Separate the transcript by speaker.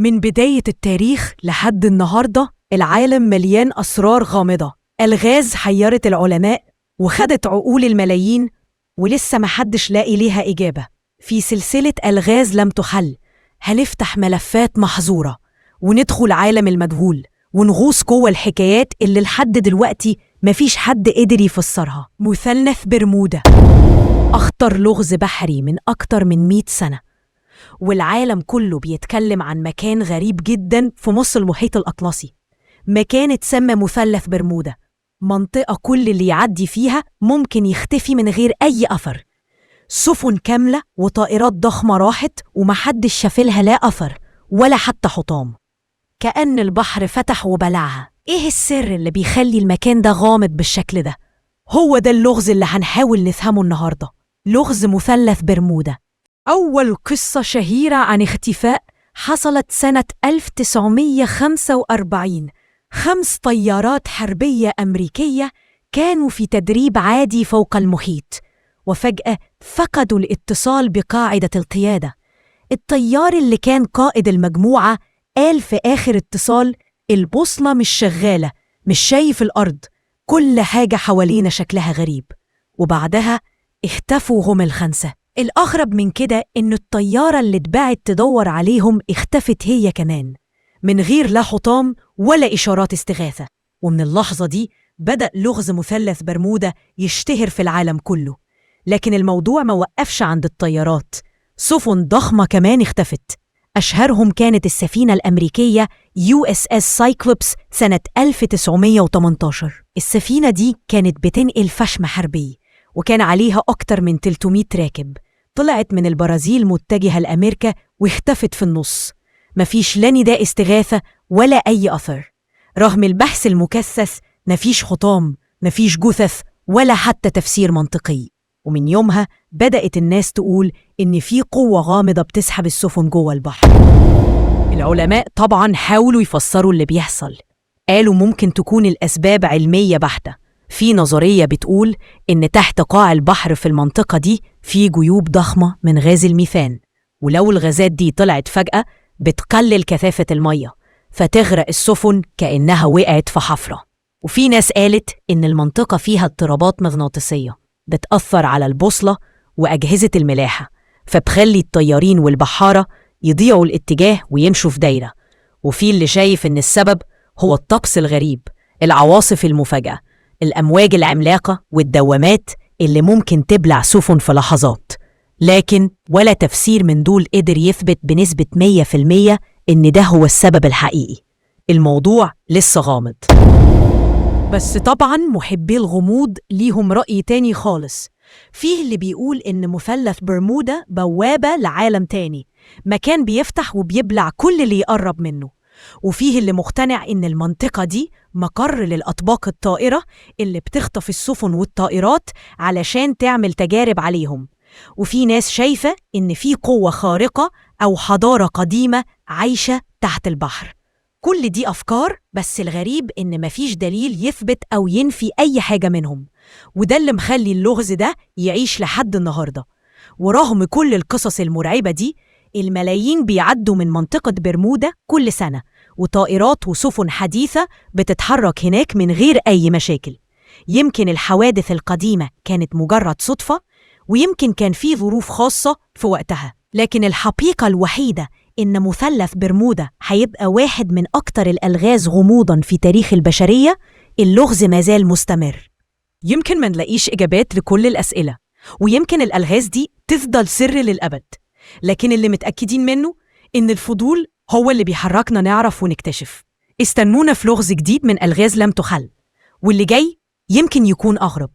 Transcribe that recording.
Speaker 1: من بداية التاريخ لحد النهاردة العالم مليان أسرار غامضة. ألغاز حيرت العلماء وخدت عقول الملايين، ولسه محدش لاقي ليها إجابة. في سلسلة ألغاز لم تحل هنفتح ملفات محظورة وندخل عالم المجهول ونغوص جوه الحكايات اللي لحد دلوقتي مفيش حد قدر يفسرها. مثلث برمودا، أخطر لغز بحري من أكتر من 100 سنة، والعالم كله بيتكلم عن مكان غريب جدا في نص المحيط الأطلسي. مكان اتسمى مثلث برمودا، منطقة كل اللي يعدي فيها ممكن يختفي من غير أي أثر. سفن كاملة وطائرات ضخمة راحت ومحدش شافلها لا أثر ولا حتى حطام، كأن البحر فتح وبلعها. إيه السر اللي بيخلي المكان ده غامض بالشكل ده؟ هو ده اللغز اللي هنحاول نفهمه النهاردة، لغز مثلث برمودا. أول قصة شهيرة عن اختفاء حصلت سنة 1945. 5 طيارات حربية أمريكية كانوا في تدريب عادي فوق المحيط، وفجأة فقدوا الاتصال بقاعدة القيادة. الطيار اللي كان قائد المجموعة قال في آخر اتصال: البوصلة مش شغالة، مش شايف الأرض، كل حاجة حوالينا شكلها غريب. وبعدها اختفوا هم ال5. الأغرب من كده إن الطيارة اللي اتبعت تدور عليهم اختفت هي كمان، من غير لا حطام ولا إشارات استغاثة. ومن اللحظة دي بدأ لغز مثلث برمودا يشتهر في العالم كله. لكن الموضوع ما وقفش عند الطيارات، سفن ضخمة كمان اختفت. أشهرهم كانت السفينة الأمريكية USS سايكلوبس سنة 1918. السفينة دي كانت بتنقل فشم حربي، وكان عليها أكتر من 300 راكب. طلعت من البرازيل متجهة لأمريكا واختفت في النص، مفيش لا نداء استغاثة ولا أي أثر. رغم البحث المكثف مفيش حطام، مفيش جثث ولا حتى تفسير منطقي. ومن يومها بدأت الناس تقول إن في قوة غامضة بتسحب السفن جوه البحر. العلماء طبعاً حاولوا يفسروا اللي بيحصل، قالوا ممكن تكون الأسباب علمية بحتة. في نظرية بتقول إن تحت قاع البحر في المنطقة دي في جيوب ضخمة من غاز الميثان، ولو الغازات دي طلعت فجأة بتقلل كثافة المية فتغرق السفن كأنها وقعت في حفرة. وفي ناس قالت إن المنطقة فيها اضطرابات مغناطيسية بتأثر على البوصلة وأجهزة الملاحة، فبخلي الطيارين والبحارة يضيعوا الاتجاه ويمشوا في دايرة. وفي اللي شايف إن السبب هو الطقس الغريب، العواصف المفاجئة، الأمواج العملاقة والدوامات اللي ممكن تبلع سفن في لحظات. لكن ولا تفسير من دول قدر يثبت بنسبة 100% إن ده هو السبب الحقيقي. الموضوع لسه غامض. بس طبعاً محبي الغموض ليهم رأي تاني خالص. فيه اللي بيقول إن مثلث برمودا بوابة لعالم تاني، مكان بيفتح وبيبلع كل اللي يقرب منه. وفيه اللي مقتنع إن المنطقة دي مقر للأطباق الطائرة اللي بتخطف السفن والطائرات علشان تعمل تجارب عليهم. وفي ناس شايفة إن في قوة خارقة أو حضارة قديمة عايشة تحت البحر. كل دي أفكار، بس الغريب إن مفيش دليل يثبت أو ينفي أي حاجة منهم، وده اللي مخلي اللغز ده يعيش لحد النهاردة. ورغم كل القصص المرعبة دي، الملايين بيعدوا من منطقة برمودا كل سنة، وطائرات وسفن حديثة بتتحرك هناك من غير أي مشاكل. يمكن الحوادث القديمة كانت مجرد صدفة، ويمكن كان في ظروف خاصة في وقتها. لكن الحقيقة الوحيدة إن مثلث برمودا هيبقى واحد من أكتر الألغاز غموضاً في تاريخ البشرية. اللغز مازال مستمر. يمكن ما نلاقيش إجابات لكل الأسئلة، ويمكن الألغاز دي تفضل سر للأبد، لكن اللي متأكدين منه إن الفضول هو اللي بيحركنا نعرف ونكتشف. استنونا في لغز جديد من ألغاز لم تحل، واللي جاي يمكن يكون أغرب.